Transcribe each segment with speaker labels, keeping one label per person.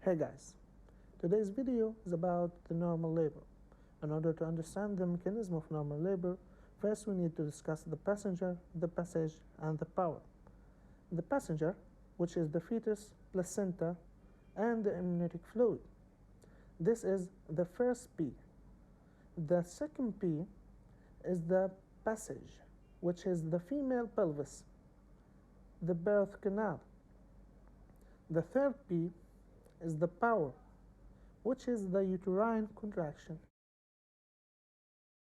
Speaker 1: Hey guys, today's video is about the normal labor. In order to understand the mechanism of normal labor, first we need to discuss the passenger, the passage, and the power. The passenger, which is the fetus, placenta, and the amniotic fluid. This is the first P. The second P is the passage, which is the female pelvis, the birth canal. The third P is the power, which is the uterine contraction.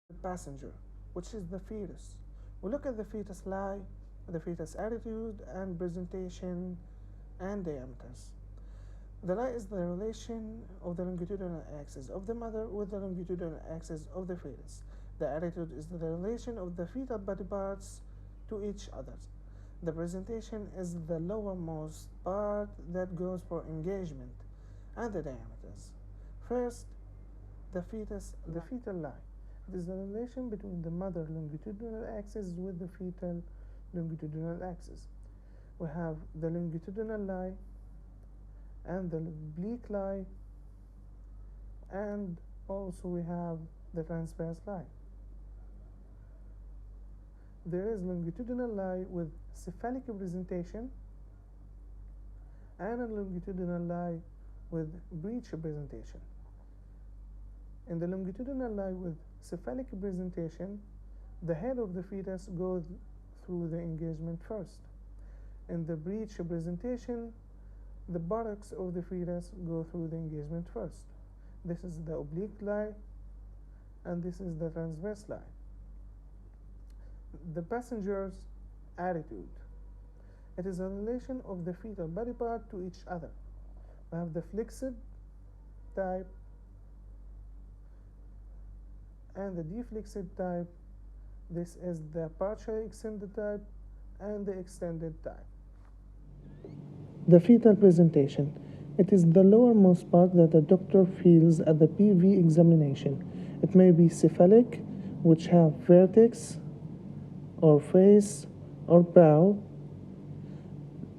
Speaker 1: The passenger, which is the fetus. We look at the fetus lie, the fetus attitude and presentation and diameters. The lie is the relation of the longitudinal axis of the mother with the longitudinal axis of the fetus. The attitude is the relation of the fetal body parts to each other. The presentation is the lowermost part that goes for engagement, and the diameters. First, the fetal lie. It is the relation between the mother longitudinal axis with the fetal longitudinal axis. We have the longitudinal lie and the oblique lie, and also we have the transverse lie. There is longitudinal lie with cephalic presentation and a longitudinal lie with breech presentation. In the longitudinal lie with cephalic presentation, the head of the fetus goes through the engagement first. In the breech presentation, the buttocks of the fetus go through the engagement first. This is the oblique lie, and this is the transverse lie. The passenger's attitude. It is a relation of the fetal body part to each other. We have the flexed type and the deflexed type. This is the partially extended type and the extended type. The fetal presentation. It is the lowermost part that the doctor feels at the PV examination. It may be cephalic, which have vertex, or face, or bow.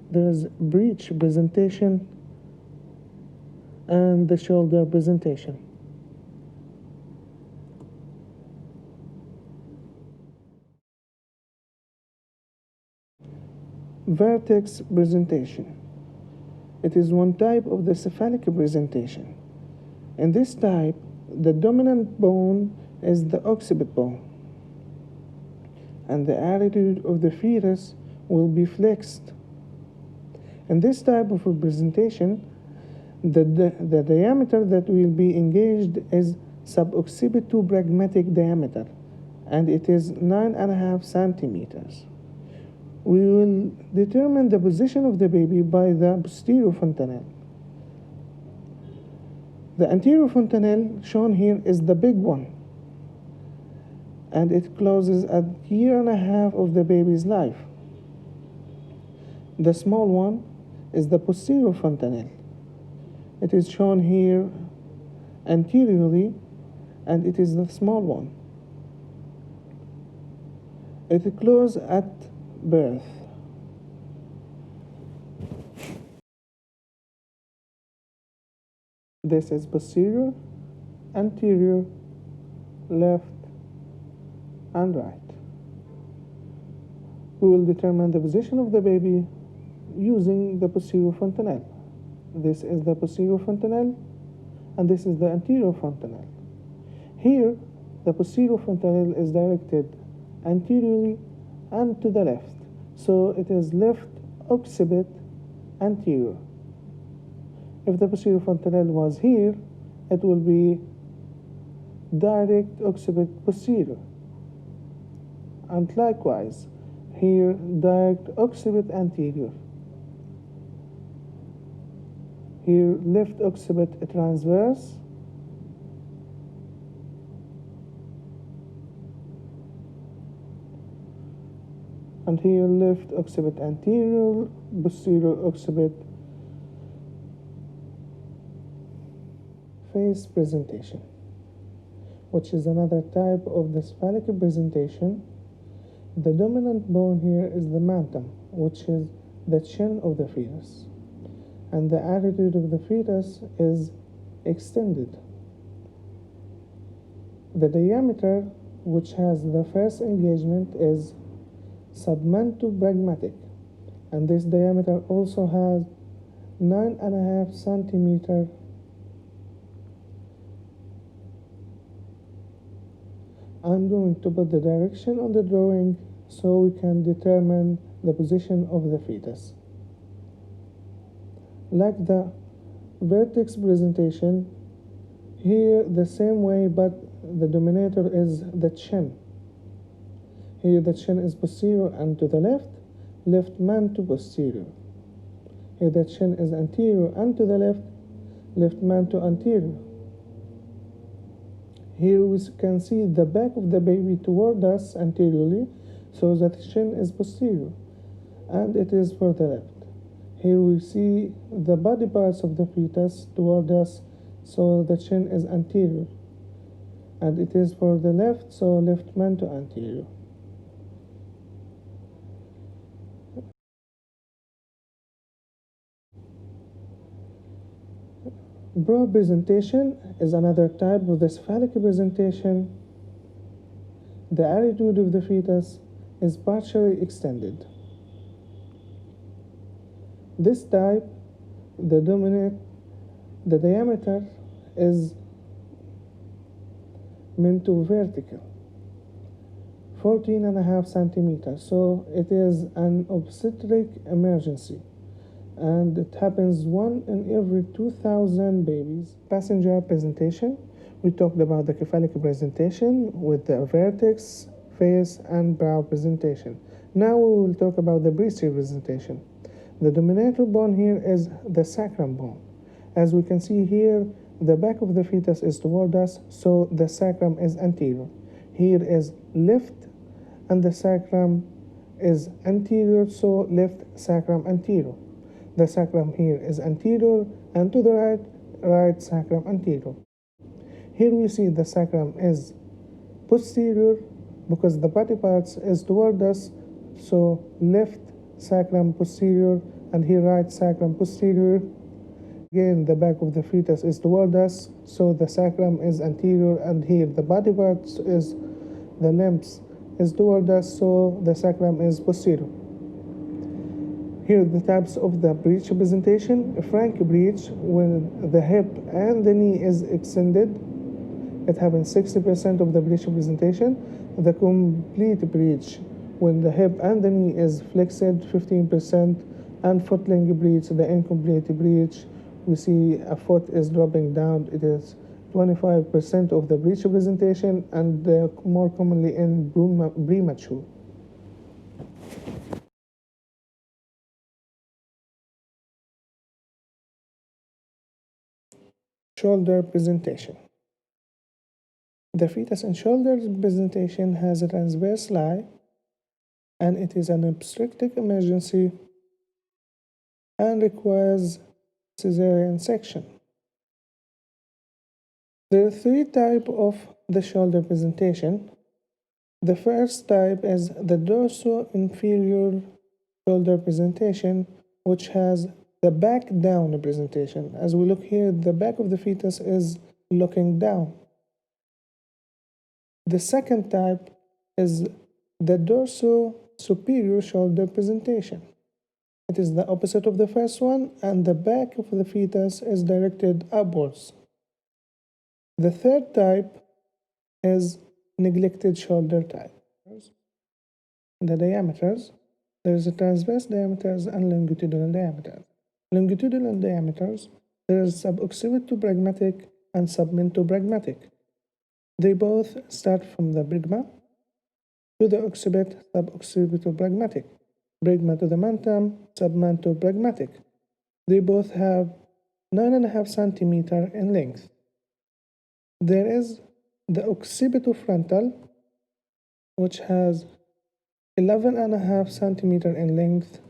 Speaker 1: There is breech presentation and the shoulder presentation. Vertex presentation. It is one type of the cephalic presentation. In this type, the dominant bone is the occiput bone, and the attitude of the fetus will be flexed. In this type of representation, the diameter that will be engaged is subocciput to pragmatic diameter, and it is 9.5 centimeters. We will determine the position of the baby by the posterior fontanelle. The anterior fontanelle shown here is the big one, and it closes at 1.5 years of the baby's life. The small one is the posterior fontanelle. It is shown here anteriorly, and it is the small one. It closes at birth. This is posterior, anterior, left, and right. We will determine the position of the baby using the posterior fontanelle. This is the posterior fontanelle, and this is the anterior fontanelle. Here, the posterior fontanelle is directed anteriorly and to the left, so it is left occiput anterior. If the posterior fontanelle was here, it will be direct occiput posterior, and likewise here direct occiput anterior. Here left occiput transverse, and here left occiput anterior, posterior occiput. Face presentation, which is another type of the cephalic presentation. The dominant bone here is the mantum, which is the chin of the fetus, and the attitude of the fetus is extended. The diameter, which has the first engagement, is submentopragmatic, and this diameter also has 9.5 centimeter. I'm going to put the direction on the drawing so we can determine the position of the fetus. Like the vertex presentation, here the same way, but the dominator is the chin. Here the chin is posterior and to the left, left manto posterior. Here the chin is anterior and to the left, left manto anterior. Here we can see the back of the baby toward us anteriorly, so that the chin is posterior, and it is for the left. Here we see the body parts of the fetus toward us, so the chin is anterior, and it is for the left, so left manto anterior. Broad presentation is another type of the cephalic presentation. The attitude of the fetus is partially extended. This type, the diameter is vertical, 14.5 centimeters. So it is an obstetric emergency, and it happens 1 in every 2,000 babies. Passenger presentation. We talked about the cephalic presentation with the vertex, face, and brow presentation. Now we will talk about the breech presentation. The dominator bone here is the sacrum bone. As we can see here, the back of the fetus is toward us, so the sacrum is anterior. Here is left, and the sacrum is anterior, so left sacrum anterior. The sacrum here is anterior, and to the right, right sacrum anterior. Here we see the sacrum is posterior because the body parts is toward us, so left sacrum posterior, and here right sacrum posterior. Again, the back of the fetus is toward us, so the sacrum is anterior, and here the body parts is the limbs is toward us, so the sacrum is posterior. Here are the types of the breech presentation. A frank breech, when the hip and the knee is extended, it happens 60% of the breech presentation. The complete breech, when the hip and the knee is flexed, 15%, and footling breech, the incomplete breech, we see a foot is dropping down. It is 25% of the breech presentation, and more commonly in premature. Shoulder presentation. The fetus and shoulder presentation has a transverse lie, and it is an obstetric emergency and requires cesarean section. There are 3 types of the shoulder presentation. The first type is the dorso-inferior shoulder presentation, which has the back down presentation. As we look here, the back of the fetus is looking down. The second type is the dorso-superior shoulder presentation. It is the opposite of the first one, and the back of the fetus is directed upwards. The third type is neglected shoulder type. The diameters. There is a transverse diameters and longitudinal diameters. Longitudinal diameters, there is suboccipitopragmatic and submentopragmatic. They both start from the brigma to the occipit, suboccipitopragmatic. Brigma to the mentum, submentopragmatic. They both have 9.5 centimeters in length. There is the occipitofrontal, which has 11.5 centimeters in length,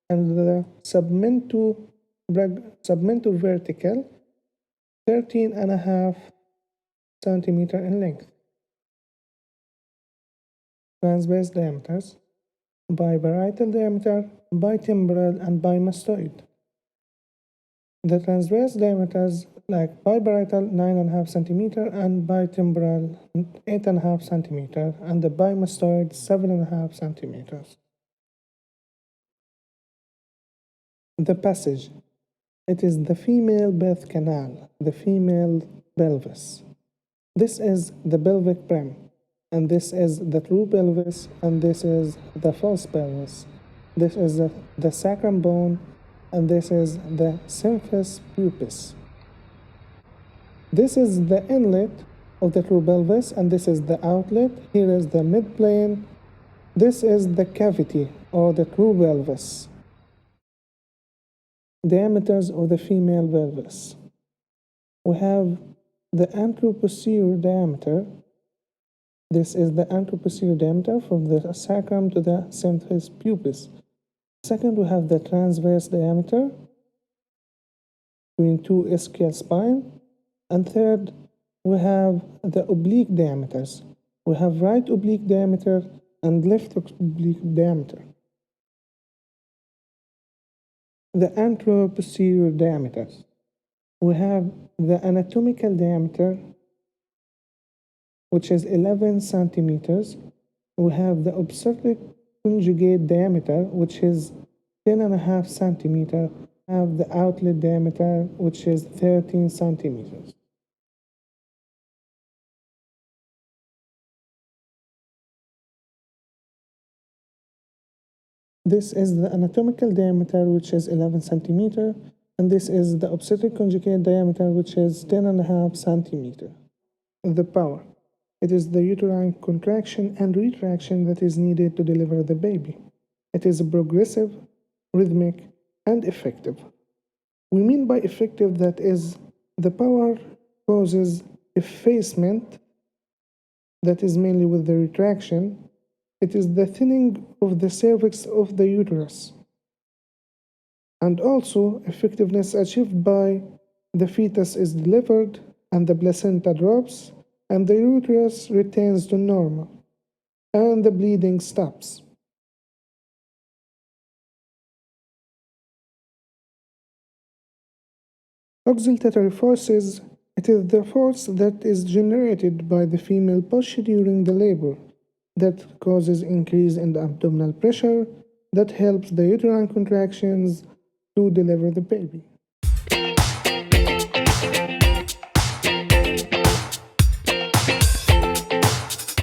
Speaker 1: and the submentovertical, 13.5 centimeters in length. Transverse diameters: biparietal diameter, bitemporal, and bimastoid. The transverse diameters like biparietal 9.5 centimeter and bitemporal 8.5 centimeter and the bimastoid 7.5 centimeters. The passage. It is the female birth canal, the female pelvis. This is the pelvic brim, and this is the true pelvis, and this is the false pelvis. This is the sacrum bone, and this is the symphysis pubis. This is the inlet of the true pelvis, and this is the outlet. Here is the midplane. This is the cavity or the true pelvis. Diameters of the female pelvis. We have the anteroposterior diameter. This is the anteroposterior diameter from the sacrum to the symphysis pubis. Second, we have the transverse diameter between two ischial spine. And third, we have the oblique diameters. We have right oblique diameter and left oblique diameter. The anteroposterior diameters. We have the anatomical diameter, which is 11 centimeters. We have the obstetric conjugate diameter, which is 10.5 centimeter. We have the outlet diameter, which is 13 centimeters. This is the anatomical diameter, which is 11 centimeter, and this is the obstetric conjugate diameter, which is 10.5 centimeter. The power. It is the uterine contraction and retraction that is needed to deliver the baby. It is progressive, rhythmic, and effective. We mean by effective that is the power causes effacement, that is mainly with the retraction. It is the thinning of the cervix of the uterus. And also effectiveness achieved by the fetus is delivered and the placenta drops and the uterus retains to normal and the bleeding stops. Oscillatory forces. It is the force that is generated by the female push during the labor that causes increase in the abdominal pressure that helps the uterine contractions to deliver the baby.